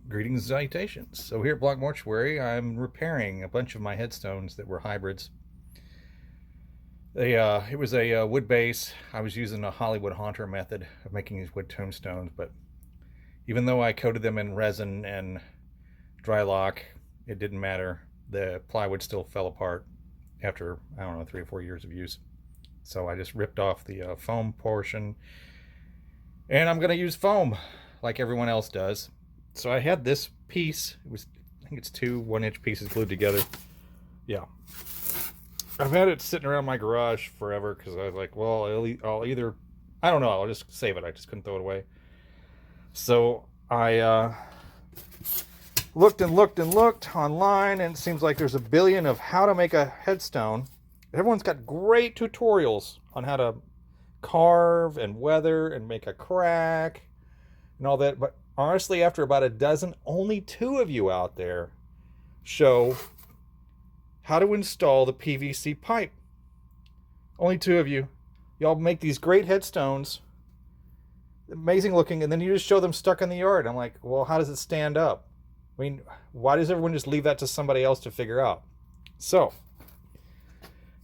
Greetings and salutations. So here at Blanck Mortuary, I'm repairing a bunch of my headstones that were hybrids. It was a wood base. I was using a Hollywood Haunter method of making these wood tombstones, but even though I coated them in resin and dry lock, it didn't matter. The plywood still fell apart after, I don't know, 3 or 4 years of use. So I just ripped off the foam portion, and I'm going to use foam like everyone else does. So I had this piece. I think it's two 1-inch pieces glued together. Yeah. I've had it sitting around my garage forever because I was like, well, I'll either, I don't know, I'll just save it. I just couldn't throw it away. So I looked and looked and looked online, and it seems like there's a billion of how to make a headstone. Everyone's got great tutorials on how to carve and weather and make a crack and all that, but honestly, after about a dozen, only 2 of you out there show how to install the PVC pipe. Only 2 of you. Y'all make these great headstones, amazing looking, and then you just show them stuck in the yard. I'm like, well, how does it stand up? I mean, why does everyone just leave that to somebody else to figure out? So,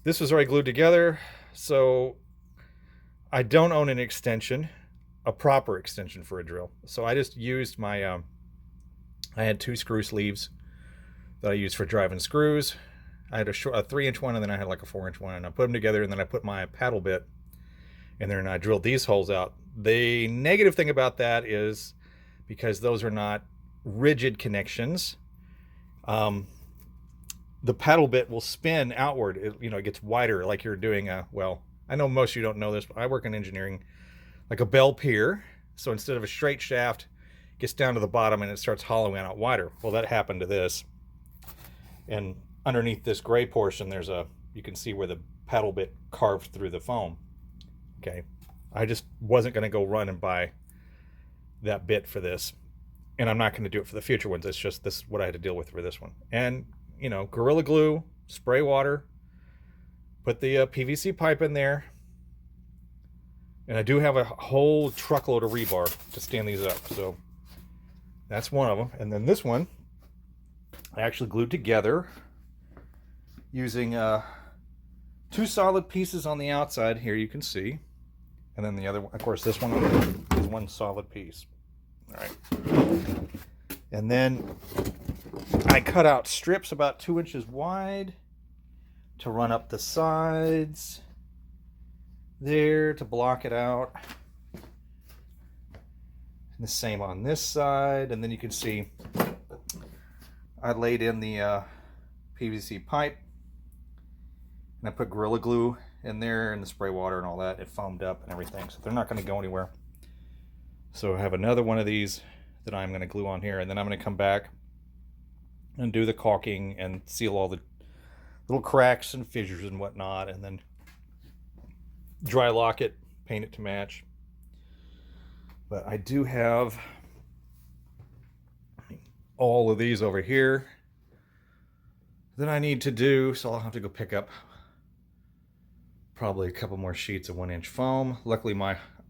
this was already glued together, so I don't own an extension, a proper extension for a drill. So I just used my, I had 2 screw sleeves that I used for driving screws. I had a 3-inch one, and then I had like a 4-inch one, and I put them together, and then I put my paddle bit in there, and I drilled these holes out. The negative thing about that is because those are not rigid connections, the paddle bit will spin outward. It gets wider, like you're doing well, I know most of you don't know this, but I work in engineering, like a bell pier. So instead of a straight shaft, it gets down to the bottom and it starts hollowing out wider. Well, that happened to this. And underneath this gray portion, you can see where the paddle bit carved through the foam. Okay. I just wasn't going to go run and buy that bit for this. And I'm not going to do it for the future ones. It's just this is what I had to deal with for this one. And, Gorilla Glue, spray water, put the PVC pipe in there. And I do have a whole truckload of rebar to stand these up. So that's one of them. And then this one, I actually glued together using 2 solid pieces on the outside. Here you can see. And then the other one, of course, this one is 1 solid piece. All right. And then I cut out strips about 2 inches wide to run up the sides there to block it out. And the same on this side. And then you can see I laid in the PVC pipe, and I put Gorilla Glue in there and the spray water and all that. It foamed up and everything, so they're not going to go anywhere. So I have another one of these that I'm going to glue on here, and then I'm going to come back and do the caulking and seal all the little cracks and fissures and whatnot, and then dry lock it, paint it to match. But I do have all of these over here that I need to do, so I'll have to go pick up probably a couple more sheets of 1-inch foam. Luckily,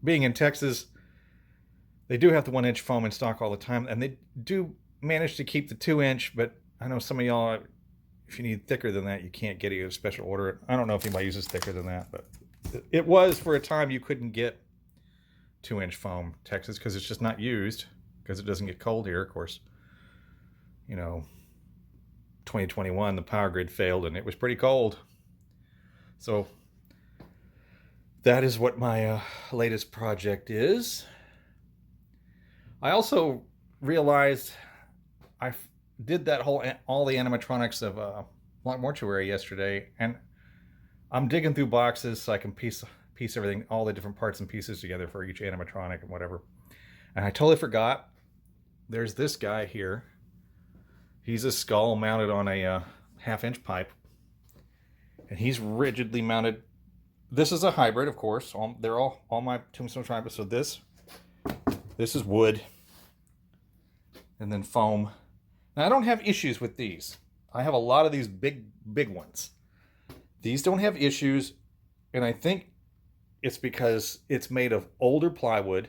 being in Texas, they do have the 1-inch foam in stock all the time, and they do manage to keep the 2-inch, but I know some of y'all, if you need thicker than that, you can't get it. You have to special order it. I don't know if anybody uses thicker than that, but it was for a time you couldn't get 2-inch foam, Texas, because it's just not used, because it doesn't get cold here, of course. 2021, the power grid failed, and it was pretty cold. So that is what my latest project is. I also realized I did that all the animatronics of Blanck Mortuary yesterday, and I'm digging through boxes so I can piece everything, all the different parts and pieces together for each animatronic and whatever. And I totally forgot. There's this guy here. He's a skull mounted on a 1/2-inch pipe, and he's rigidly mounted. This is a hybrid, of course. They're all my tombstone hybrids. So this is wood, and then foam. Now I don't have issues with these. I have a lot of these big ones. These don't have issues, and I think it's because it's made of older plywood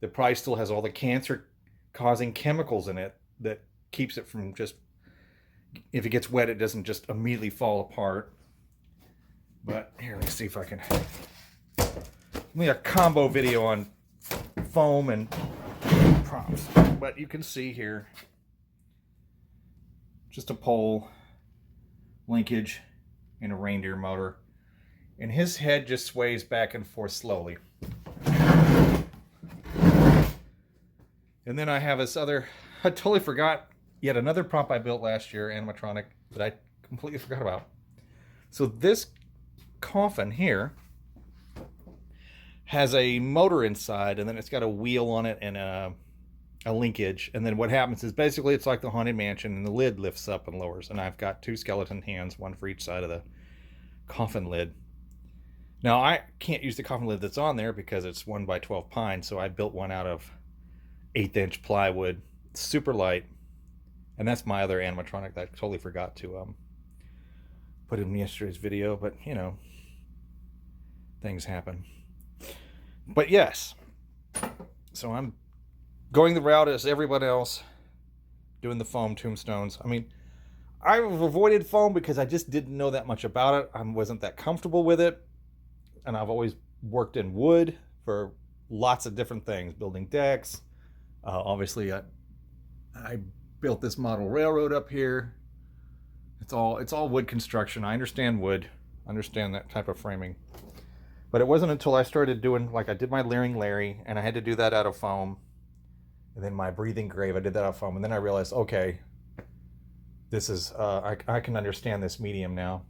that probably still has all the cancer causing chemicals in it that keeps it from just, if it gets wet, it doesn't just immediately fall apart. But here, let me see if I can. We a combo video on foam and props, but you can see here just a pole, linkage, and a reindeer motor, and his head just sways back and forth slowly. And then I have this other, I totally forgot, yet another prop I built last year, animatronic, that I completely forgot about. So this coffin here has a motor inside, and then it's got a wheel on it and a linkage. And then what happens is basically it's like the Haunted Mansion, and the lid lifts up and lowers. And I've got 2 skeleton hands, one for each side of the coffin lid. Now I can't use the coffin lid that's on there because it's 1x12 pine, so I built one out of 1/8" plywood, super light. And that's my other animatronic that I totally forgot to put in yesterday's video, but you know, things happen. But yes, so I'm going the route as everyone else, doing the foam tombstones. I mean, I've avoided foam because I just didn't know that much about it. I wasn't that comfortable with it. And I've always worked in wood for lots of different things, building decks. Obviously, I built this model railroad up here. It's all wood construction. I understand wood, understand that type of framing. But it wasn't until I started doing, like I did my Leering Larry, and I had to do that out of foam. And then my Breathing Grave, I did that out of foam. And then I realized, okay, this is, I can understand this medium now.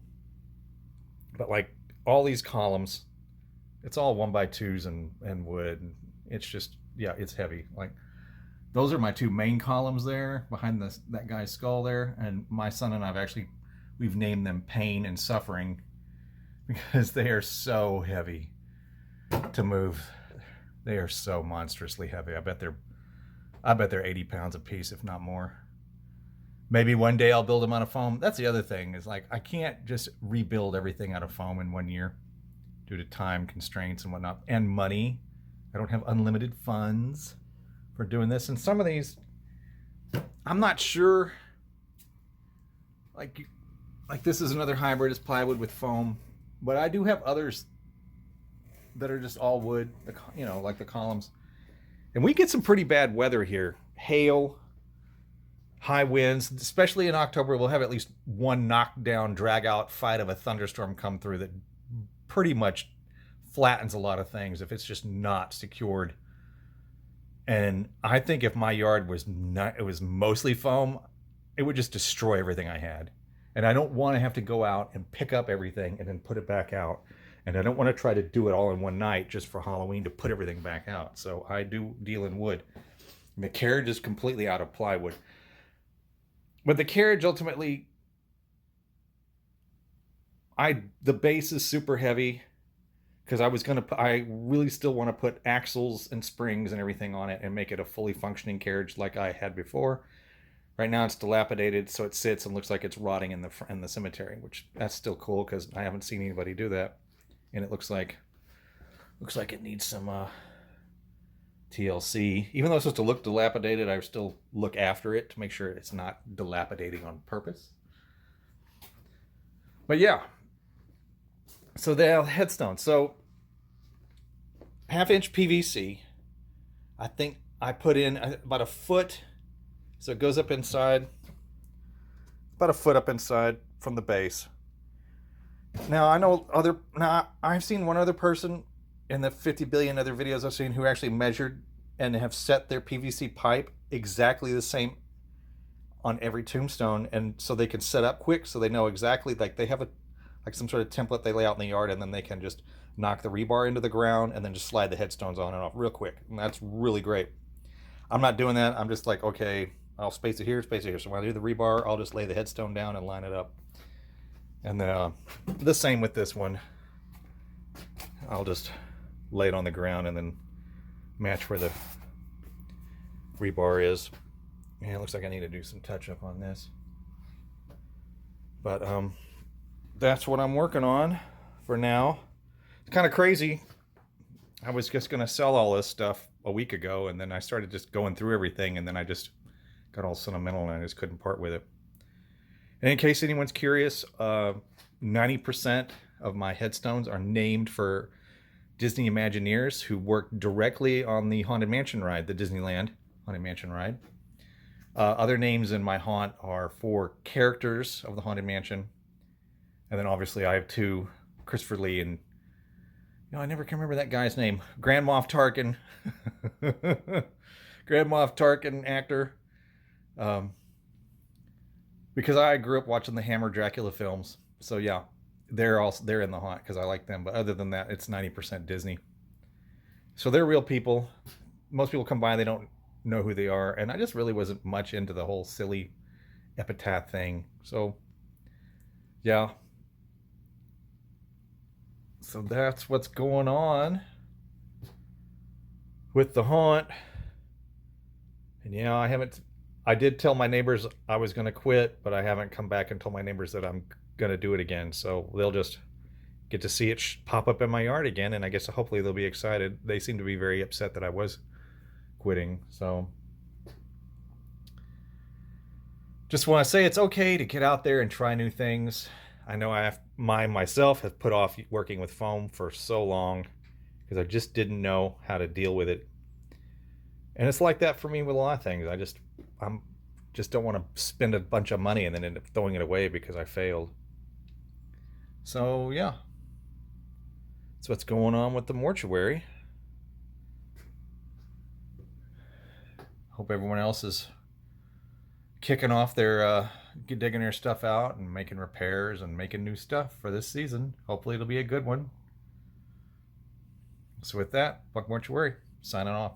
But like all these columns, it's all 1x2s and wood. It's just, yeah, it's heavy. Like those are my 2 main columns there behind that guy's skull there. And my son and we've named them Pain and Suffering, because they are so heavy to move. They are so monstrously heavy. I bet they're 80 pounds a piece, if not more. Maybe one day I'll build them out of foam. That's the other thing, is like I can't just rebuild everything out of foam in 1 year due to time constraints and whatnot, and money. I don't have unlimited funds for doing this. And some of these, I'm not sure. Like this is another hybrid. It's plywood with foam. But I do have others that are just all wood, you know, like the columns. And we get some pretty bad weather here. Hail, high winds, especially in October. We'll have at least one knockdown, drag out fight of a thunderstorm come through that pretty much flattens a lot of things if it's just not secured. And I think if my yard was mostly foam, it would just destroy everything I had. And I don't want to have to go out and pick up everything and then put it back out. And I don't want to try to do it all in one night just for Halloween to put everything back out. So I do deal in wood. And the carriage is completely out of plywood. But the carriage ultimately, the base is super heavy because I really still want to put axles and springs and everything on it and make it a fully functioning carriage like I had before. Right now it's dilapidated, so it sits and looks like it's rotting in the cemetery, which that's still cool because I haven't seen anybody do that, and it looks like it needs some TLC. Even though it's supposed to look dilapidated, I still look after it to make sure it's not dilapidating on purpose. But yeah, so the headstone. So 1/2-inch PVC. I think I put in about a foot. So it goes up inside, about a foot up inside from the base. Now I've seen one other person in the 50 billion other videos I've seen who actually measured and have set their PVC pipe exactly the same on every tombstone, and so they can set up quick, so they know exactly, like they have some sort of template they lay out in the yard, and then they can just knock the rebar into the ground and then just slide the headstones on and off real quick. And that's really great. I'm not doing that. I'm just like, okay, I'll space it here, space it here. So when I do the rebar, I'll just lay the headstone down and line it up. And the same with this one. I'll just lay it on the ground and then match where the rebar is. Yeah, it looks like I need to do some touch up on this. But that's what I'm working on for now. It's kind of crazy. I was just going to sell all this stuff a week ago, and then I started just going through everything, and then I just got all sentimental, and I just couldn't part with it. And in case anyone's curious, 90% of my headstones are named for Disney Imagineers who worked directly on the Haunted Mansion ride, the Disneyland Haunted Mansion ride. Other names in my haunt are for characters of the Haunted Mansion. And then obviously I have two, Christopher Lee and, I never can remember that guy's name. Grand Moff Tarkin. Grand Moff Tarkin actor. Because I grew up watching the Hammer Dracula films. So yeah, they're in the haunt because I like them. But other than that, it's 90% Disney. So they're real people. Most people come by, they don't know who they are. And I just really wasn't much into the whole silly epitaph thing. So yeah. So that's what's going on with the haunt. And yeah, I did tell my neighbors I was going to quit, but I haven't come back and told my neighbors that I'm going to do it again. So they'll just get to see it pop up in my yard again. And I guess hopefully they'll be excited. They seem to be very upset that I was quitting. So just want to say it's okay to get out there and try new things. I know myself have put off working with foam for so long because I just didn't know how to deal with it. And it's like that for me with a lot of things. I just don't want to spend a bunch of money and then end up throwing it away because I failed. So yeah, that's what's going on with the mortuary. Hope everyone else is kicking off their digging their stuff out and making repairs and making new stuff for this season. Hopefully it'll be a good one. So with that, Blanck Mortuary signing off.